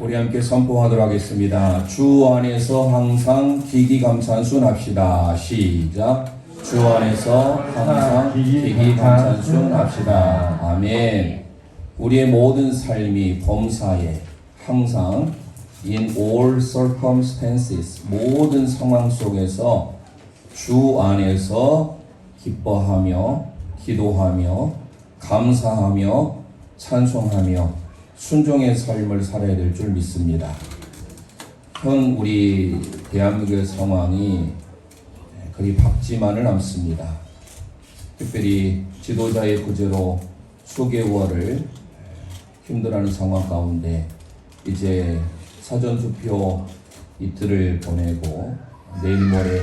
우리 함께 선포하도록 하겠습니다. 주 안에서 항상 기기감찬순합시다. 시작. 주 안에서 항상 기기감찬순합시다. 아멘. 우리의 모든 삶이 범사에 항상 in all circumstances 모든 상황 속에서 주 안에서 기뻐하며 기도하며 감사하며 찬송하며 순종의 삶을 살아야 될 줄 믿습니다. 현 우리 대한민국의 상황이 그리 밝지만은 않습니다. 특별히 지도자의 부재로 수개월을 힘들어하는 상황 가운데 이제 사전투표 이틀을 보내고 내일 모레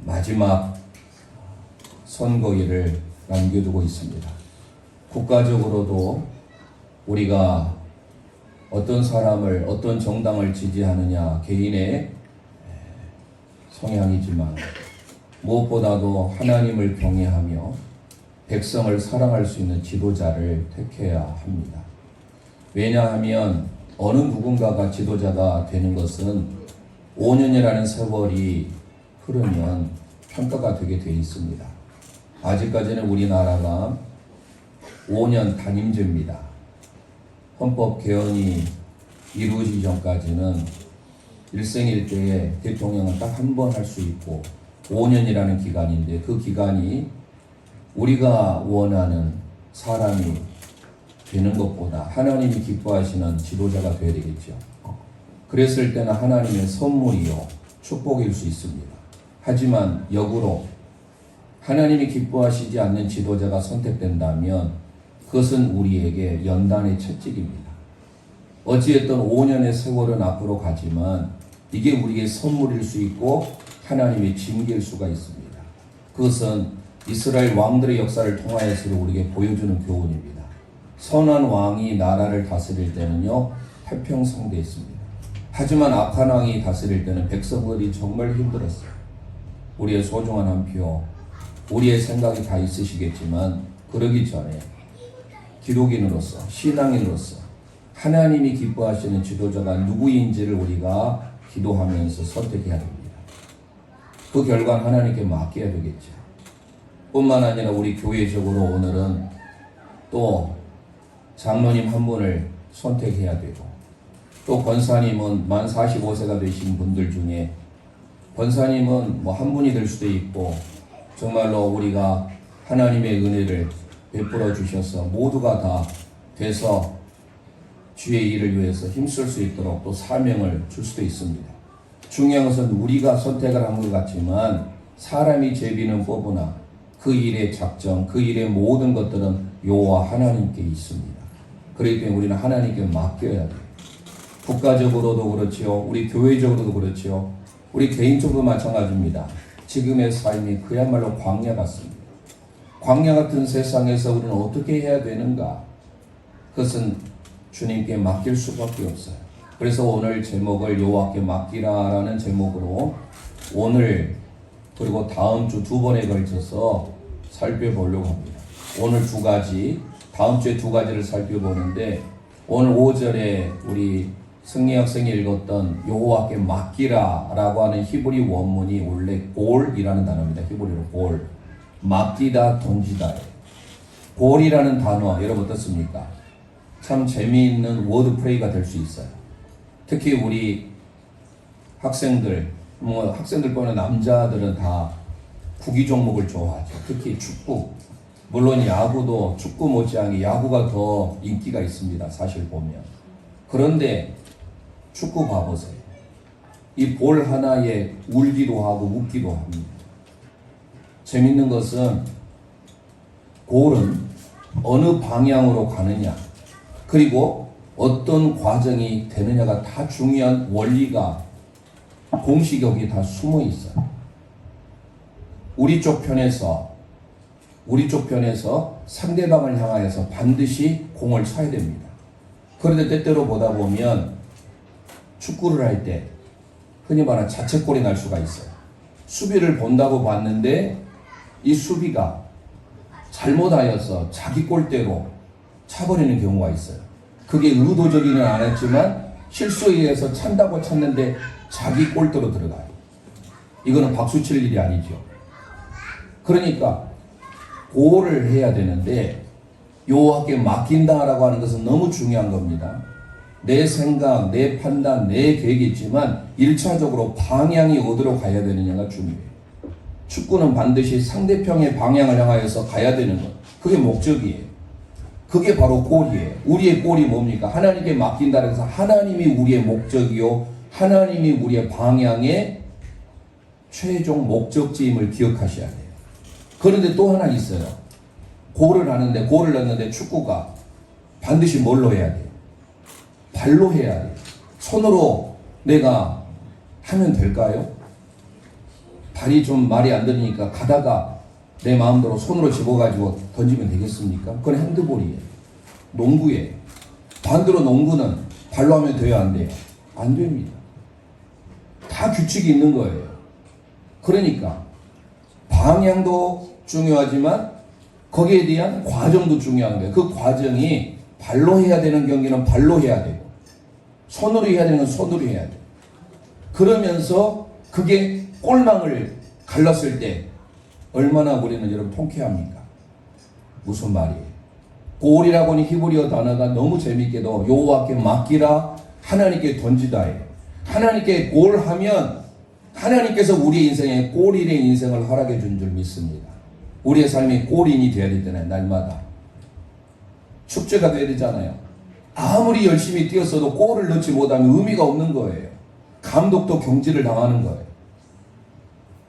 마지막 선거일을 남겨두고 있습니다. 국가적으로도 우리가 어떤 사람을 어떤 정당을 지지하느냐 개인의 성향이지만 무엇보다도 하나님을 경외하며 백성을 사랑할 수 있는 지도자를 택해야 합니다. 왜냐하면 어느 누군가가 지도자가 되는 것은 5년이라는 세월이 흐르면 평가가 되게 돼 있습니다. 아직까지는 우리나라가 5년 단임제입니다. 헌법 개헌이 이루어지기 전까지는 일생일대에 대통령은 딱 한 번 할 수 있고 5년이라는 기간인데 그 기간이 우리가 원하는 사람이 되는 것보다 하나님이 기뻐하시는 지도자가 되어야 되겠죠. 그랬을 때는 하나님의 선물이요 축복일 수 있습니다. 하지만 역으로 하나님이 기뻐하시지 않는 지도자가 선택된다면 그것은 우리에게 연단의 채찍입니다. 어찌됐든 5년의 세월은 앞으로 가지만 이게 우리에게 선물일 수 있고 하나님의 징계일 수가 있습니다. 그것은 이스라엘 왕들의 역사를 통하여서 우리에게 보여주는 교훈입니다. 선한 왕이 나라를 다스릴 때는요 태평성대했습니다. 하지만 악한 왕이 다스릴 때는 백성들이 정말 힘들었어요. 우리의 소중한 한 표, 우리의 생각이 다 있으시겠지만 그러기 전에 기독인으로서 신앙인으로서 하나님이 기뻐하시는 지도자가 누구인지를 우리가 기도하면서 선택해야 됩니다. 그 결과는 하나님께 맡겨야 되겠죠. 뿐만 아니라 우리 교회적으로 오늘은 또 장로님 한 분을 선택해야 되고 또 권사님은 만 45세가 되신 분들 중에 권사님은 뭐 한 분이 될 수도 있고 정말로 우리가 하나님의 은혜를 베풀어 주셔서 모두가 다 돼서 주의 일을 위해서 힘쓸 수 있도록 또 사명을 줄 수도 있습니다. 중요한 것은 우리가 선택을 한 것 같지만 사람이 제비는 뽑으나 그 일의 작정, 그 일의 모든 것들은 여호와 하나님께 있습니다. 그렇기 때문에 우리는 하나님께 맡겨야 돼요. 국가적으로도 그렇지요. 우리 교회적으로도 그렇지요. 우리 개인적으로도 마찬가지입니다. 지금의 삶이 그야말로 광야 같습니다. 광야 같은 세상에서 우리는 어떻게 해야 되는가? 그것은 주님께 맡길 수밖에 없어요. 그래서 오늘 제목을 여호와께 맡기라라는 제목으로 오늘 그리고 다음 주 2번에 걸쳐서 살펴보려고 합니다. 오늘 2가지, 다음 주에 2가지를 살펴보는데 오늘 5절에 우리 승리 학생이 읽었던 여호와께 맡기라라고 하는 히브리 원문이 원래 볼이라는 단어입니다. 히브리로 볼. 맡기다, 던지다. 볼이라는 단어 여러분 어떻습니까? 참 재미있는 워드플레이가 될 수 있어요. 특히 우리 학생들, 학생들뿐만 아니라 남자들은 다 구기 종목을 좋아하죠. 특히 축구. 물론 야구도 축구 못지않게 야구가 더 인기가 있습니다. 사실 보면. 그런데 축구 봐보세요. 이 볼 하나에 울기도 하고 웃기도 합니다. 재밌는 것은 볼은 어느 방향으로 가느냐 그리고 어떤 과정이 되느냐가 다 중요한 원리가 공식이 여기 다 숨어 있어요. 우리 쪽 편에서 상대방을 향하여서 반드시 공을 쳐야 됩니다. 그런데 때때로 보다 보면 축구를 할 때 흔히 말하는 자책골이 날 수가 있어요. 수비를 본다고 봤는데 이 수비가 잘못하여서 자기 골대로 차버리는 경우가 있어요. 그게 의도적이는 않았지만 실수에 의해서 찬다고 찼는데 자기 꼴대로 들어가요. 이거는 박수 칠 일이 아니죠. 그러니까 고를 해야 되는데 여호와께 맡긴다라고 하는 것은 너무 중요한 겁니다. 내 생각, 내 판단, 내 계획이 있지만 1차적으로 방향이 어디로 가야 되느냐가 중요해요. 축구는 반드시 상대편의 방향을 향하여서 가야 되는 것. 그게 목적이에요. 그게 바로 골이에요. 우리의 골이 뭡니까? 하나님께 맡긴다고 해서 하나님이 우리의 목적이요, 하나님이 우리의 방향의 최종 목적지임을 기억하셔야 돼요. 그런데 또 하나 있어요. 골을 넣는데 축구가 반드시 뭘로 해야 돼요? 발로 해야 돼요. 손으로 내가 하면 될까요? 발이 좀 말이 안 들으니까 가다가 내 마음대로 손으로 집어가지고 던지면 되겠습니까? 그건 핸드볼이에요. 농구예요. 반대로 농구는 발로 하면 돼요, 안 돼요? 안 됩니다. 다 규칙이 있는 거예요. 그러니까 방향도 중요하지만 거기에 대한 과정도 중요한 거예요. 그 과정이 발로 해야 되는 경기는 발로 해야 되고 손으로 해야 되는 건 손으로 해야 돼요. 그러면서 그게 골망을 갈랐을 때 얼마나 우리는 여러분 통쾌합니까? 무슨 말이에요? 골이라고 하는 히브리어 단어가 너무 재밌게도 여호와께 맡기라, 하나님께 던지다예요. 하나님께 골하면 하나님께서 우리 인생에 골인의 인생을 허락해 준 줄 믿습니다. 우리의 삶이 골인이 되어야 되잖아요. 날마다 축제가 되어야 되잖아요. 아무리 열심히 뛰었어도 골을 넣지 못하면 의미가 없는 거예요. 감독도 경질을 당하는 거예요.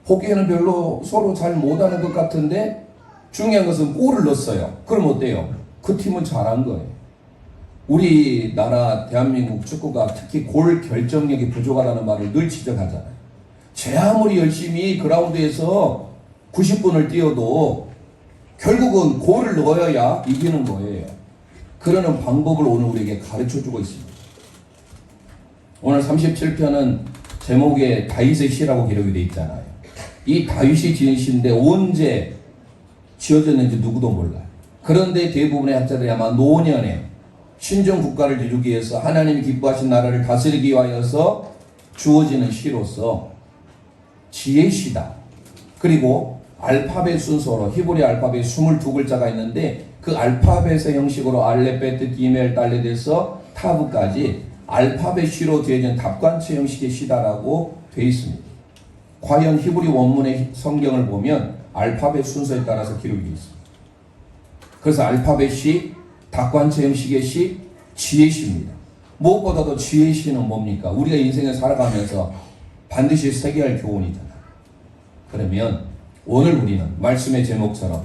보기에는 별로 서로 잘 못하는 것 같은데 중요한 것은 골을 넣었어요. 그럼 어때요? 그 팀은 잘한 거예요. 우리나라 대한민국 축구가 특히 골 결정력이 부족하다는 말을 늘 지적하잖아요. 제 아무리 열심히 그라운드에서 90분을 뛰어도 결국은 골을 넣어야 이기는 거예요. 그러는 방법을 오늘 우리에게 가르쳐주고 있습니다. 오늘 37편은 제목에 다윗의 시라고 기록이 되어 있잖아요. 이 다윗이 지은 시인데 언제 지어졌는지 누구도 몰라요. 그런데 대부분의 학자들이 아마 노년에 신정 국가를 이루기 위해서 하나님이 기뻐하신 나라를 다스리기 위하여서 주어지는 시로서 지혜의 시다. 그리고 알파벳 순서로 히브리 알파벳 22글자가 있는데 그 알파벳의 형식으로 알레베트, 기멜, 달레데서 타브까지 알파벳 시로 되어진 답관체 형식의 시다라고 되어 있습니다. 과연 히브리 원문의 성경을 보면 알파벳 순서에 따라서 기록이 되어 있습니다. 그래서 알파벳 시, 답관체 형식의 시, 지혜 시입니다. 무엇보다도 지혜 시는 뭡니까? 우리가 인생을 살아가면서 반드시 새겨야 할 교훈이잖아요. 그러면 오늘 우리는 말씀의 제목처럼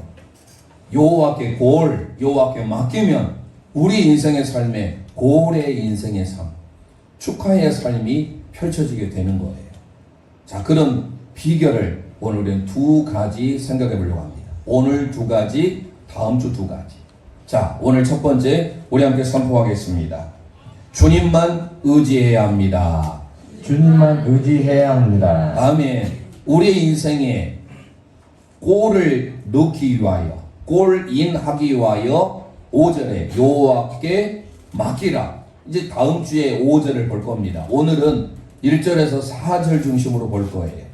여호와께 골, 여호와께 맡기면 우리 인생의 삶에 골의 인생의 삶, 축하의 삶이 펼쳐지게 되는 거예요. 자, 그런 비결을 오늘 우리는 두 가지 생각해 보려고 합니다. 오늘 두 가지, 다음 주 두 가지. 자, 오늘 첫 번째 우리 함께 선포하겠습니다. 주님만 의지해야 합니다. 주님만 의지해야 합니다. 아멘. 우리의 인생에 골을 넣기 위하여, 골인하기 위하여 5절에 여호와께 맡기라. 이제 다음 주에 5절을 볼 겁니다. 오늘은 1절에서 4절 중심으로 볼 거예요.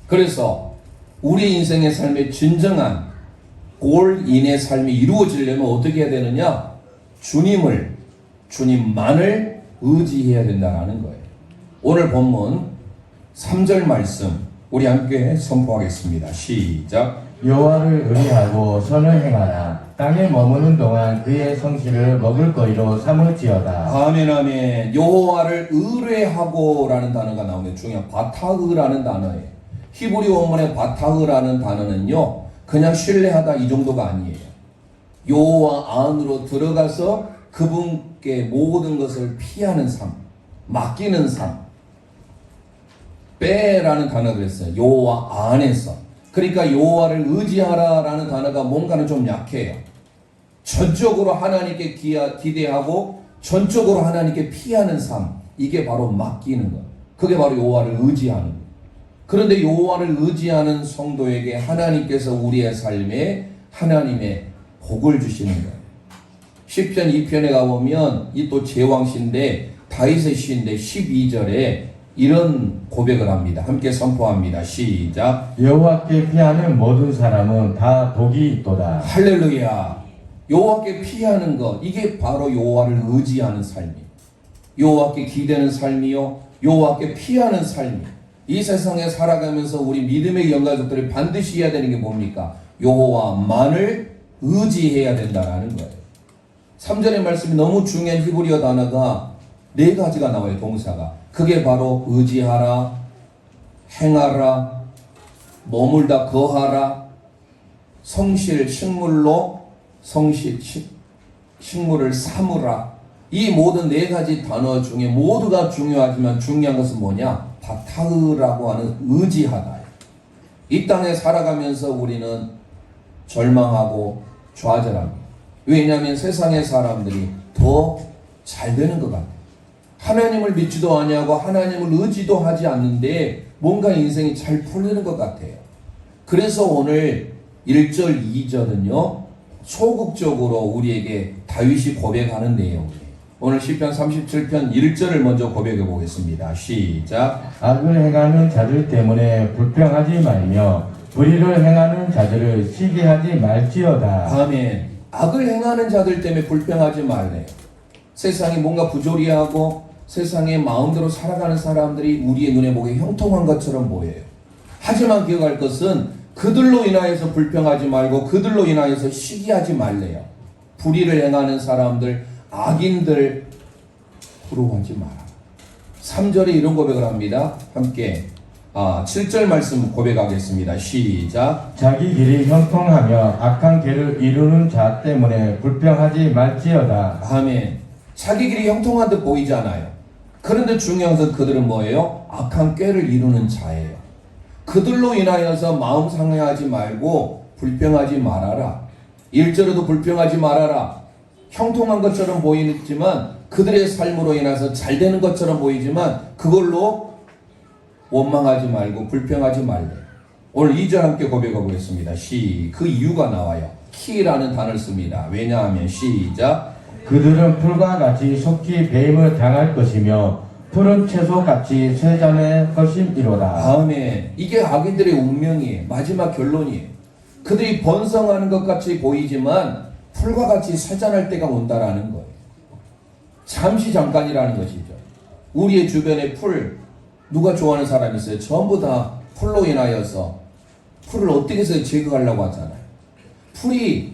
그래서 우리 인생의 삶의 진정한 골인의 삶이 이루어지려면 어떻게 해야 되느냐? 주님만을 의지해야 된다는 거예요. 오늘 본문 3절 말씀 우리 함께 선포하겠습니다. 시작. 여호와를 의뢰하고 선을 행하라. 땅에 머무는 동안 그의 성실을 먹을 거리로 삼을지어다. 아멘 아멘. 여호와를 의뢰하고라는 단어가 나오는데 중요한 바타흐라는 단어예요. 히브리 원문의 바타흐라는 단어는요 그냥 신뢰하다 이 정도가 아니에요. 여호와 안으로 들어가서 그분께 모든 것을 피하는 삶, 맡기는 삶. 빼라는 단어가 그랬어요. 여호와 안에서. 그러니까 여호와를 의지하라라는 단어가 뭔가는 좀 약해요. 전적으로 하나님께 기대하고 전적으로 하나님께 피하는 삶. 이게 바로 맡기는 것. 그게 바로 여호와를 의지하는 것. 그런데 여호와를 의지하는 성도에게 하나님께서 우리의 삶에 하나님의 복을 주시는 거예요. 시편 2편에 가보면 이 또 제왕시인데 다윗의 시인데 12절에 이런 고백을 합니다. 함께 선포합니다. 시작. 여호와께 피하는 모든 사람은 다 복이 있도다. 할렐루야. 여호와께 피하는 것, 이게 바로 여호와를 의지하는 삶이에요. 여호와께 기대는 삶이요, 여호와께 피하는 삶이에요. 이 세상에 살아가면서 우리 믿음의 영가족들이 반드시 해야 되는 게 뭡니까? 여호와만을 의지해야 된다는 거예요. 3절의 말씀이 너무 중요한 히브리어 단어가 4가지가 나와요. 동사가. 그게 바로 의지하라, 행하라, 머물다 거하라, 성실 식물로 식물을 삼으라. 이 모든 4가지 단어 중에 모두가 중요하지만 중요한 것은 뭐냐? 바타흐라고 하는 의지하다. 이 땅에 살아가면서 우리는 절망하고 좌절합니다. 왜냐하면 세상의 사람들이 더 잘 되는 것 같아요. 하나님을 믿지도 아니하고 하나님을 의지도 하지 않는데 뭔가 인생이 잘 풀리는 것 같아요. 그래서 오늘 1절, 2절은요 소극적으로 우리에게 다윗이 고백하는 내용이에요. 오늘 시편 37편 1절을 먼저 고백해 보겠습니다. 시작. 악을 행하는 자들 때문에 불평하지 말며 불의를 행하는 자들을 시기하지 말지어다. 아멘. 악을 행하는 자들 때문에 불평하지 말래요. 세상이 뭔가 부조리하고 세상에 마음대로 살아가는 사람들이 우리의 눈에 보기에 형통한 것처럼 보여요. 하지만 기억할 것은 그들로 인하여서 불평하지 말고 그들로 인하여서 시기하지 말래요. 불의를 행하는 사람들, 악인들 부러워하지 마라. 3절에 이런 고백을 합니다. 함께 7절 말씀 고백하겠습니다. 시작. 자기 길이 형통하며 악한 길을 이루는 자 때문에 불평하지 말지어다. 아멘. 자기 길이 형통한 듯 보이잖아요. 그런데 중요한 것은 그들은 뭐예요? 악한 꾀를 이루는 자예요. 그들로 인하여서 마음 상해하지 말고 불평하지 말아라. 1절에도 불평하지 말아라. 형통한 것처럼 보이지만 그들의 삶으로 인해서 잘 되는 것처럼 보이지만 그걸로 원망하지 말고 불평하지 말래. 오늘 2절 함께 고백하겠습니다. 그 이유가 나와요. 키라는 단어를 씁니다. 왜냐하면 시작. 그들은 풀과 같이 속히 배임을 당할 것이며 푸른 채소같이 쇠잔할 것임이로다. 아멘. 이게 악인들의 운명이에요. 마지막 결론이에요. 그들이 번성하는 것 같이 보이지만 풀과 같이 쇠잔할 때가 온다라는 거예요. 잠시 잠깐이라는 것이죠. 우리의 주변에 풀, 누가 좋아하는 사람이 있어요? 전부 다 풀로 인하여서 풀을 어떻게 해서 제거하려고 하잖아요. 풀이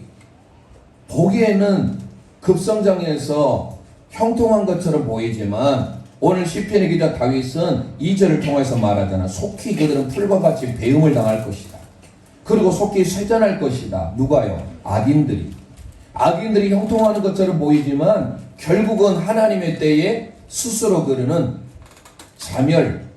보기에는 급성장해서 형통한 것처럼 보이지만 오늘 시편의 기자 다윗은 2절을 통해서 말하잖아. 속히 그들은 풀과 같이 배임을 당할 것이다. 그리고 속히 쇠잔할 것이다. 누가요? 악인들이. 악인들이 형통하는 것처럼 보이지만 결국은 하나님의 때에 스스로 그들은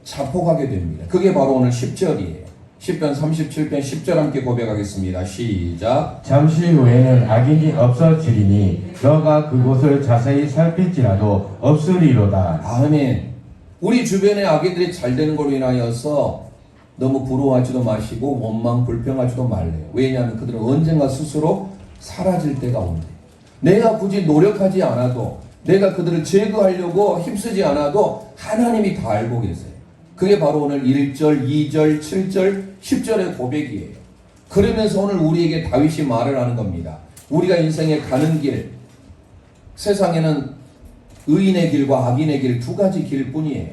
자폭하게 됩니다. 그게 바로 오늘 10절이에요. 시편 37편 10절 함께 고백하겠습니다. 시작. 잠시 후에는 악인이 없어지리니 너가 그곳을 자세히 살필지라도 없으리로다. 아멘. 우리 주변에 악인들이 잘 되는 걸로 인하여서 너무 부러워하지도 마시고 원망 불평하지도 말래요. 왜냐하면 그들은 언젠가 스스로 사라질 때가 온대. 내가 굳이 노력하지 않아도 내가 그들을 제거하려고 힘쓰지 않아도 하나님이 다 알고 계세요. 그게 바로 오늘 1절, 2절, 7절, 10절의 고백이에요. 그러면서 오늘 우리에게 다윗이 말을 하는 겁니다. 우리가 인생에 가는 길, 세상에는 의인의 길과 악인의 길 2가지 길뿐이에요.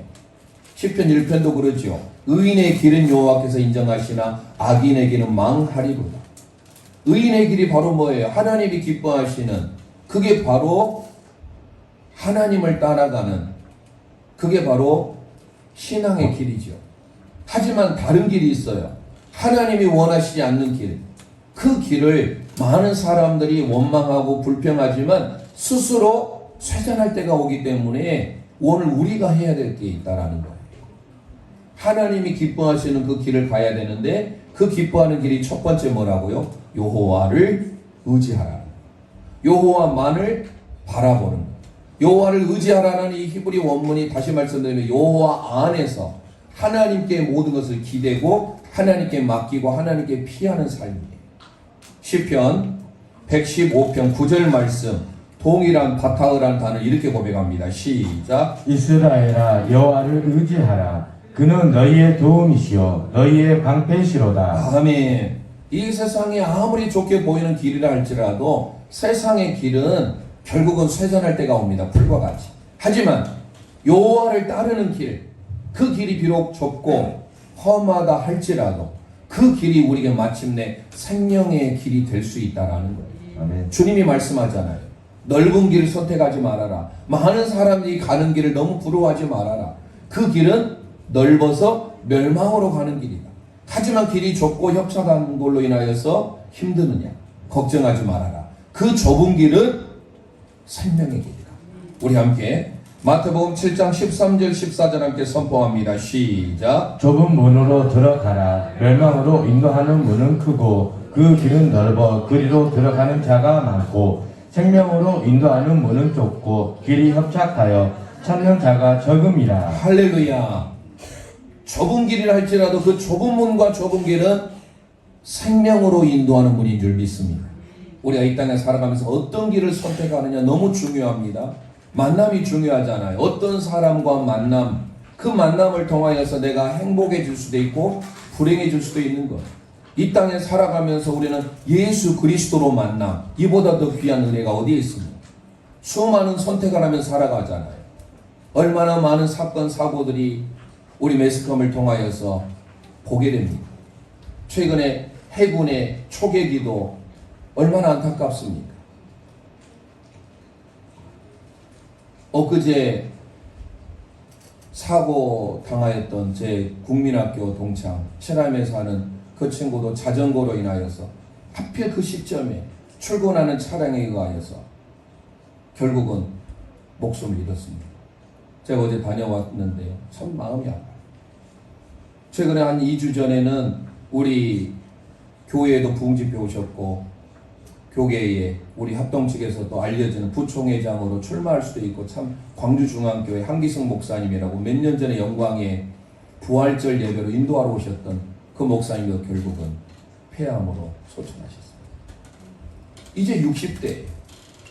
시편 1편도 그러죠. 의인의 길은 여호와께서 인정하시나 악인의 길은 망하리로다. 의인의 길이 바로 뭐예요? 하나님이 기뻐하시는, 그게 바로 하나님을 따라가는, 그게 바로 신앙의 길이죠. 하지만 다른 길이 있어요. 하나님이 원하시지 않는 길. 그 길을 많은 사람들이 원망하고 불평하지만 스스로 쇠잔할 때가 오기 때문에 오늘 우리가 해야 될 게 있다라는 거예요. 하나님이 기뻐하시는 그 길을 가야 되는데 그 기뻐하는 길이 첫 번째 뭐라고요? 여호와를 의지하라. 여호와만을 바라보는 것. 여호와를 의지하라는 이 히브리 원문이 다시 말씀드리면 여호와 안에서 하나님께 모든 것을 기대고 하나님께 맡기고 하나님께 피하는 삶이에요. 시편 115편 9절 말씀 동일한 바타흐라는 단어를 이렇게 고백합니다. 시작. 이스라엘아 여호와를 의지하라. 그는 너희의 도움이시요 너희의 방패시로다. 아멘. 이 세상이 아무리 좋게 보이는 길이라 할지라도 세상의 길은 결국은 쇠잔할 때가 옵니다. 풀과 같이. 하지만 여호와를 따르는 길, 그 길이 비록 좁고 험하다 할지라도 그 길이 우리에게 마침내 생명의 길이 될 수 있다라는 거예요. 아멘. 주님이 말씀하잖아요. 넓은 길을 선택하지 말아라. 많은 사람들이 가는 길을 너무 부러워하지 말아라. 그 길은 넓어서 멸망으로 가는 길이다. 하지만 길이 좁고 협착한 걸로 인하여서 힘드느냐? 걱정하지 말아라. 그 좁은 길은 생명의 길이다. 우리 함께 마태복음 7장 13절 14절 함께 선포합니다. 시작. 좁은 문으로 들어가라. 멸망으로 인도하는 문은 크고 그 길은 넓어 그리로 들어가는 자가 많고 생명으로 인도하는 문은 좁고 길이 협착하여 찾는 자가 적음이라. 할렐루야. 좁은 길이라 할지라도 그 좁은 문과 좁은 길은 생명으로 인도하는 문인 줄 믿습니다. 우리가 이 땅에 살아가면서 어떤 길을 선택하느냐 너무 중요합니다. 만남이 중요하잖아요. 어떤 사람과 만남, 그 만남을 통하여서 내가 행복해질 수도 있고 불행해질 수도 있는 것. 이 땅에 살아가면서 우리는 예수 그리스도로 만남, 이보다 더 귀한 은혜가 어디에 있습니까? 수많은 선택을 하면서 살아가잖아요. 얼마나 많은 사건 사고들이 우리 매스컴을 통하여서 보게 됩니다. 최근에 해군의 초계기도 얼마나 안타깝습니까? 엊그제 사고 당하였던 제 국민학교 동창 칠암에 사는 그 친구도 자전거로 인하여서 하필 그 시점에 출근하는 차량에 의하여서 결국은 목숨을 잃었습니다. 제가 어제 다녀왔는데요. 참 마음이 아파요. 최근에 한 2주 전에는 우리 교회에도 부흥집회 오셨고 교계에 우리 합동 측에서도 알려지는 부총회장으로 출마할 수도 있고 참 광주중앙교회 한기승 목사님이라고 몇 년 전에 영광의 부활절 예배로 인도하러 오셨던 그 목사님도 결국은 폐암으로 소천하셨습니다. 이제 60대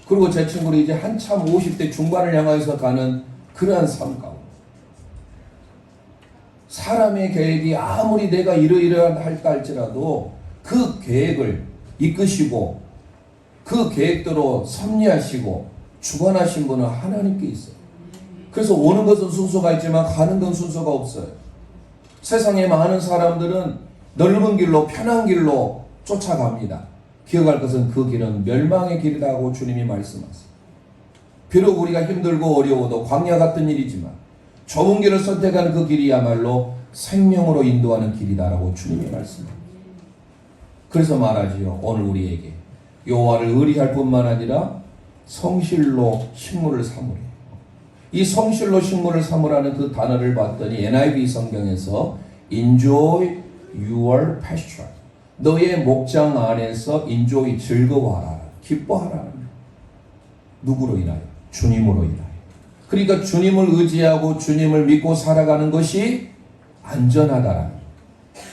그리고 제 친구는 이제 한참 50대 중반을 향해서 가는 그러한 삶 가운데 사람의 계획이 아무리 내가 이러이러할까 할지라도 그 계획을 이끄시고 그 계획대로 섭리하시고 주관하신 분은 하나님께 있어요. 그래서 오는 것은 순서가 있지만 가는 건 순서가 없어요. 세상에 많은 사람들은 넓은 길로 편한 길로 쫓아갑니다. 기억할 것은 그 길은 멸망의 길이라고 주님이 말씀하세요. 비록 우리가 힘들고 어려워도 광야 같은 일이지만 좁은 길을 선택하는 그 길이야말로 생명으로 인도하는 길이다라고 주님이 말씀합니다. 그래서 말하지요. 오늘 우리에게 여호와를 의리할 뿐만 아니라 성실로 식물을 삼으래. 이 성실로 식물을 삼으라는 그 단어를 봤더니 NIV 성경에서 enjoy your pasture. 너의 목장 안에서 enjoy 즐거워하라. 기뻐하라. 누구로 인하여? 주님으로 인하여. 그러니까 주님을 의지하고 주님을 믿고 살아가는 것이 안전하다라는.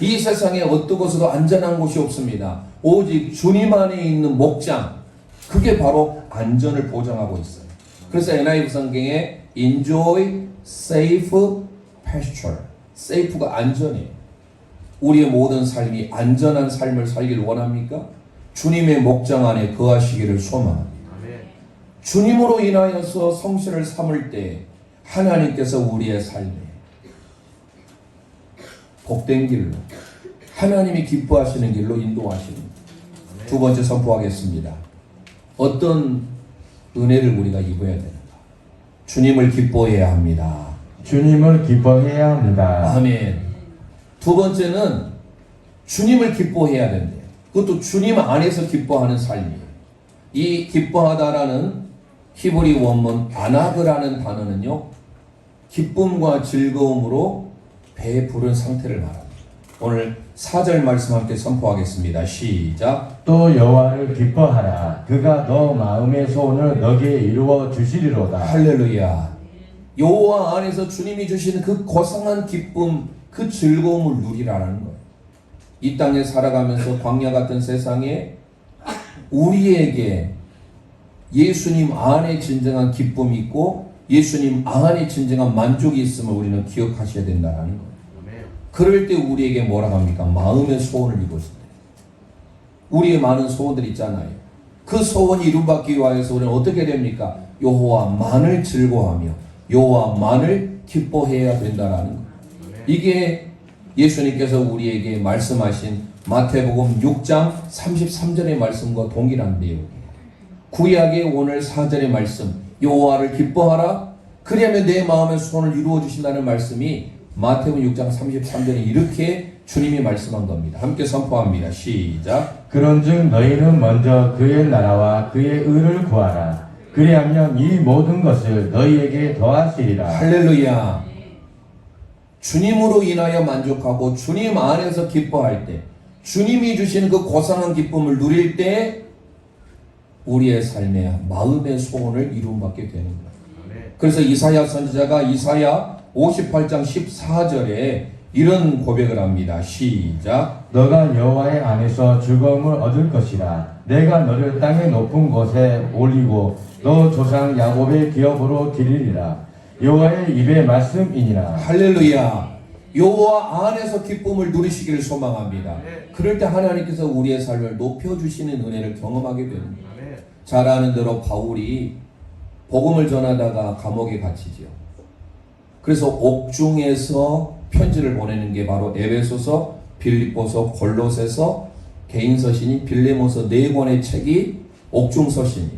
이 세상에 어떤 곳에도 안전한 곳이 없습니다. 오직 주님 안에 있는 목장, 그게 바로 안전을 보장하고 있어요. 그래서 NIV 성경에 enjoy safe pasture, safe가 안전이에요. 우리의 모든 삶이 안전한 삶을 살기를 원합니까? 주님의 목장 안에 거하시기를 소망합니다. 주님으로 인하여서 성실을 삼을 때 하나님께서 우리의 삶에 복된 길로 하나님이 기뻐하시는 길로 인도하십니다. 두 번째 선포하겠습니다. 어떤 은혜를 우리가 입어야 되는가? 주님을 기뻐해야 합니다. 주님을 기뻐해야 합니다. 아멘. 두 번째는 주님을 기뻐해야 된대요. 그것도 주님 안에서 기뻐하는 삶이에요. 이 기뻐하다라는 히브리 원문 아나그라는 단어는요, 기쁨과 즐거움으로 배부른 상태를 말합니다. 오늘 4절 말씀 함께 선포하겠습니다. 시작. 또 여호와를 기뻐하라. 그가 너 마음의 소원을 너게 이루어 주시리로다. 할렐루야. 여호와 안에서 주님이 주시는 그 고상한 기쁨, 그 즐거움을 누리라는 거예요. 이 땅에 살아가면서 광야 같은 세상에 우리에게 예수님 안에 진정한 기쁨이 있고 예수님 안에 진정한 만족이 있음을 우리는 기억하셔야 된다는 거예요. 그럴 때 우리에게 뭐라고 합니까? 마음의 소원을 이루어진다. 우리의 많은 소원들 있잖아요. 그 소원이 이루받기 위해서 우리는 어떻게 됩니까? 여호와만을 즐거워하며 여호와만을 기뻐해야 된다라는 거예요. 이게 예수님께서 우리에게 말씀하신 마태복음 6장 33절의 말씀과 동일한 내용이에요. 구약의 오늘 4절의 말씀, 여호와를 기뻐하라 그리하면 내 마음의 소원을 이루어 주신다는 말씀이 마태복음 6장 33절에 이렇게 주님이 말씀한 겁니다. 함께 선포합니다. 시작. 그런즉 너희는 먼저 그의 나라와 그의 의를 구하라. 그리하면 이 모든 것을 너희에게 더하시리라. 할렐루야. 주님으로 인하여 만족하고 주님 안에서 기뻐할 때, 주님이 주시는 그 고상한 기쁨을 누릴 때 우리의 삶의 마음의 소원을 이루받게 되는 거예요. 그래서 이사야 선지자가 이사야 58장 14절에 이런 고백을 합니다. 시작. 너가 여호와의 안에서 즐거움을 얻을 것이라. 내가 너를 땅의 높은 곳에 올리고 너 조상 야곱의 기업으로 드리리라. 여호와의 입의 말씀이니라. 할렐루야. 여호와 안에서 기쁨을 누리시기를 소망합니다. 그럴 때 하나님께서 우리의 삶을 높여주시는 은혜를 경험하게 되는 거예요. 잘 아는 대로 바울이 복음을 전하다가 감옥에 갇히죠. 그래서 옥중에서 편지를 보내는 게 바로 에베소서, 빌립보서, 골로새서, 개인서신이 빌레몬서 4권의 책이 옥중서신이.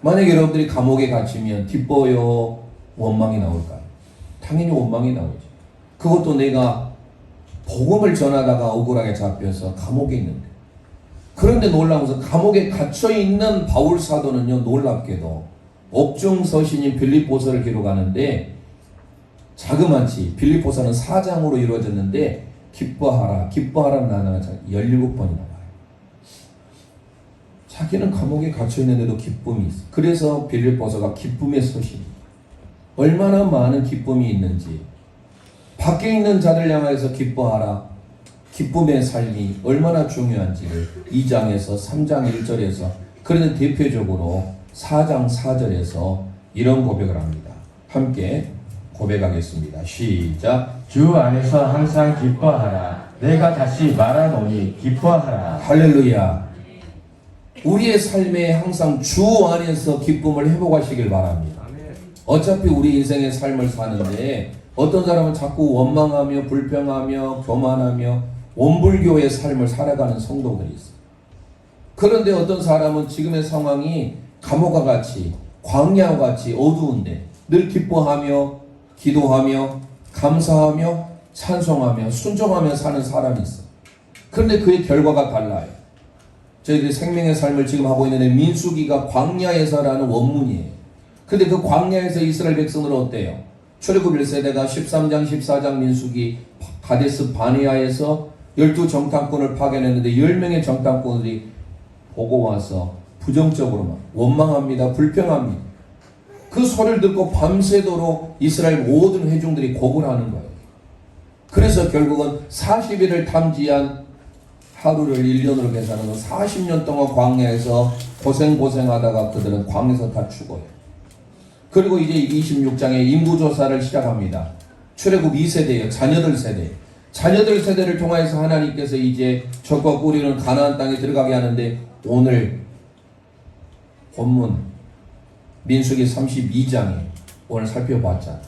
만약에 여러분들이 감옥에 갇히면 기뻐요, 원망이 나올까요? 당연히 원망이 나오죠. 그것도 내가 복음을 전하다가 억울하게 잡혀서 감옥에 있는데. 그런데 놀라운 것은 감옥에 갇혀있는 바울 사도는요, 놀랍게도 옥중서신인 빌립보서를 기록하는데 자그마치 빌립보서는 4장으로 이루어졌는데 기뻐하라, 기뻐하라는 단어가 17번이나 나와요. 자기는 감옥에 갇혀있는데도 기쁨이 있어. 그래서 빌립보서가 기쁨의 서신입니다. 얼마나 많은 기쁨이 있는지, 밖에 있는 자들 향하여서 기뻐하라, 기쁨의 삶이 얼마나 중요한지를 2장에서 3장 1절에서, 그런데 대표적으로 4장 4절에서 이런 고백을 합니다. 함께 고백하겠습니다. 시작. 주 안에서 항상 기뻐하라. 내가 다시 말하노니 기뻐하라. 할렐루야. 우리의 삶에 항상 주 안에서 기쁨을 회복하시길 바랍니다. 어차피 우리 인생의 삶을 사는데 어떤 사람은 자꾸 원망하며 불평하며 교만하며 원불교의 삶을 살아가는 성도들이 있어요. 그런데 어떤 사람은 지금의 상황이 감옥과 같이 광야와 같이 어두운데 늘 기뻐하며 기도하며 감사하며 찬송하며 순종하며 사는 사람이 있어. 그런데 그의 결과가 달라요. 저희들이 생명의 삶을 지금 하고 있는데 민수기가 광야에서라는 원문이에요. 근데 그 광야에서 이스라엘 백성들은 어때요? 출애굽 1세대가 13장 14장 민수기 가데스 바네아에서 12정탐꾼을 파견했는데 10명의 정탐꾼들이 보고 와서 부정적으로만 원망합니다. 불평합니다. 그 소리를 듣고 밤새도록 이스라엘 모든 회중들이 곡을 하는 거예요. 그래서 결국은 40일을 탐지한 하루를 1년으로 계산하면 40년 동안 광야에서 고생하다가 그들은 광야에서 다 죽어요. 그리고 이제 26장에 인구조사를 시작합니다. 출애굽 2세대예요. 자녀들 세대. 자녀들 세대를 통해서 하나님께서 이제 적과 꾸리는 가나안 땅에 들어가게 하는데 오늘 본문 민수기 32장에 오늘 살펴봤잖아요.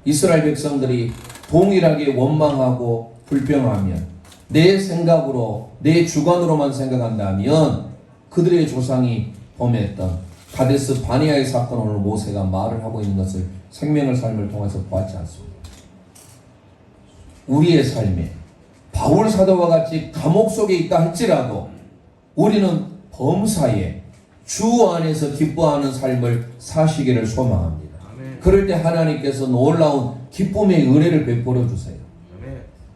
이스라엘 백성들이 동일하게 원망하고 불평하면 내 생각으로 내 주관으로만 생각한다면 그들의 조상이 범했던 가데스 바네아의 사건을 오늘 모세가 말을 하고 있는 것을 생명의 삶을 통해서 보았지 않습니까? 우리의 삶에 바울 사도와 같이 감옥 속에 있다 할지라도 우리는 범사에 주 안에서 기뻐하는 삶을 사시기를 소망합니다. 그럴 때 하나님께서 놀라운 기쁨의 은혜를 베풀어 주세요.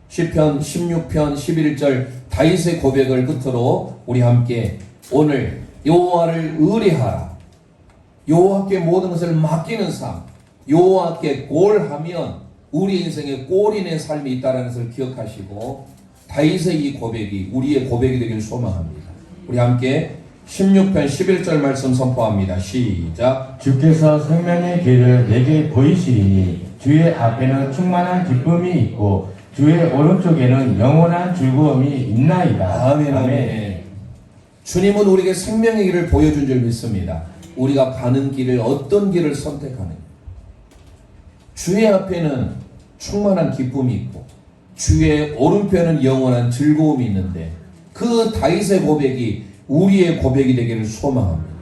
시편 16편 11절 다윗의 고백을 끝으로 우리 함께 오늘 여호와를 의뢰하라. 여호와께 모든 것을 맡기는 삶, 여호와께 골하면 우리 인생에 골인의 삶이 있다는 것을 기억하시고 다윗의 이 고백이 우리의 고백이 되기를 소망합니다. 우리 함께 16편 11절 말씀 선포합니다. 시작. 주께서 생명의 길을 내게 보이시리니 주의 앞에는 충만한 기쁨이 있고 주의 오른쪽에는 영원한 즐거움이 있나이다. 아멘, 아멘. 주님은 우리에게 생명의 길을 보여준 줄 믿습니다. 우리가 가는 길을 어떤 길을 선택하느냐. 주의 앞에는 충만한 기쁨이 있고 주의 오른편은 영원한 즐거움이 있는데 그 다윗의 고백이 우리의 고백이 되기를 소망합니다.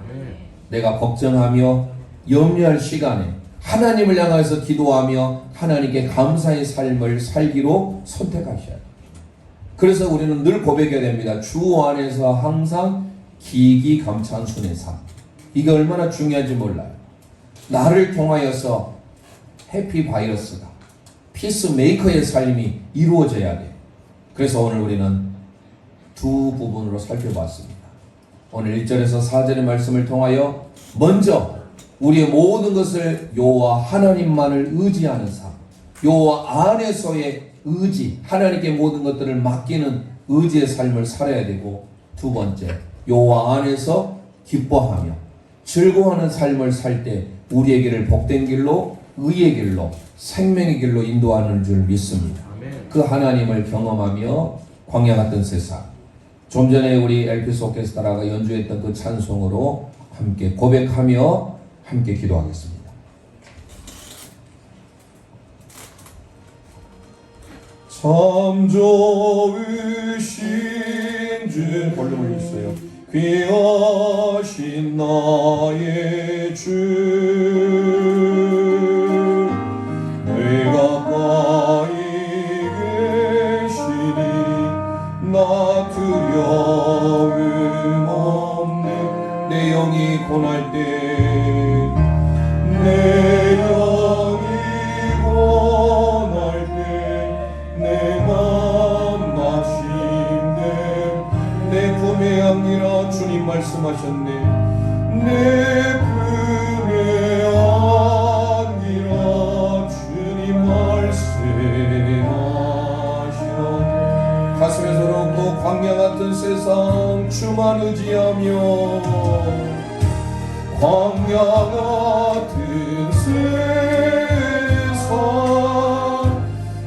내가 걱정하며 염려할 시간에 하나님을 향해서 기도하며 하나님께 감사의 삶을 살기로 선택하셔야 돼요. 그래서 우리는 늘 고백해야 됩니다. 주 안에서 항상 기기감찬 순의 삶. 이게 얼마나 중요한지 몰라요. 나를 통하여서 해피 바이러스가 피스메이커의 삶이 이루어져야 돼요. 그래서 오늘 우리는 두 부분으로 살펴봤습니다. 오늘 1절에서 4절의 말씀을 통하여 먼저 우리의 모든 것을 여호와 하나님만을 의지하는 삶, 여호와 안에서의 의지, 하나님께 모든 것들을 맡기는 의지의 삶을 살아야 되고, 두 번째, 여호와 안에서 기뻐하며 즐거워하는 삶을 살 때 우리에게를 복된 길로, 의의 길로, 생명의 길로 인도하는 줄 믿습니다. 그 하나님을 경험하며 광야 같은 세상, 좀 전에 우리 엘피스 오케스트라가 연주했던 그 찬송으로 함께 고백하며 함께 기도하겠습니다. 참 좋으신 주, 볼륨을 주세요. 귀하신 나의 주, 내 가까이 계시니 나 두려움 없네. 내 영이 고날 때, 내 영이 고날 때, 내 맘 낙심됨. 내 품에 안기라, 주님 말씀하셨네. 내 품에 안기라, 주님 말씀하시라. 가슴에 서럽고 광야 같은 세상 주만 의지하며, 광야 같은 세상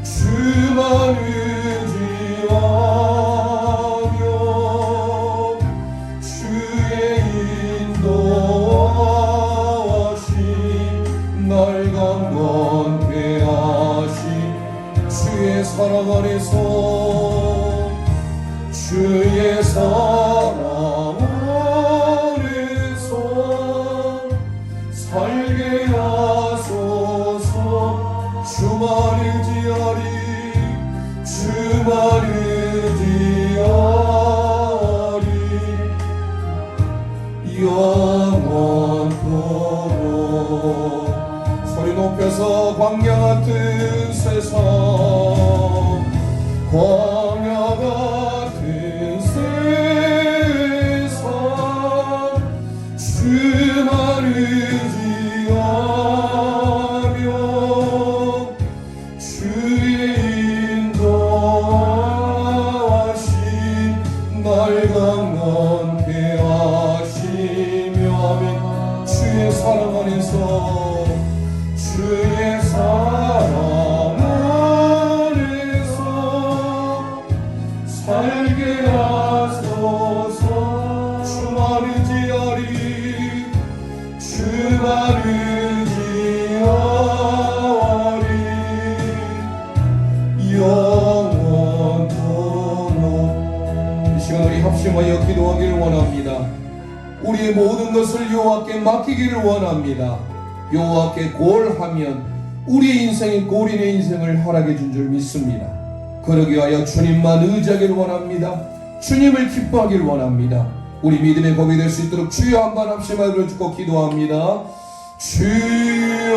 주만 의지하며, 주의 인도하심 날 강건케 하심, 주의 사랑 안에서, 주의 사랑 안에서 살게 하소서. 주만 의지하리, 주만 의지하리, 영원토록. 소리 높여서 광야 같은 세상, 광야 같은 세상 주만 의지하며, 주의 인도하심 날 강건케 하시며, 아멘. 주의 사랑 안에서, 주의 사랑 안에서 살게 하소서. 주만 의지하리, 주만 의지하리, 영원토록. 이 시간 우리 합심하여 기도하기를 원합니다. 우리의 모든 것을 여호와께 맡기기를 원합니다. 여호와께 고올하면 우리의 인생의 고린의 인생을 허락해 준 줄 믿습니다. 그러기 위하여 주님만 의지하기를 원합니다. 주님을 기뻐하기를 원합니다. 우리 믿음의 고백이 될 수 있도록 주여 한번 합심하여 주고 기도합니다. 주여.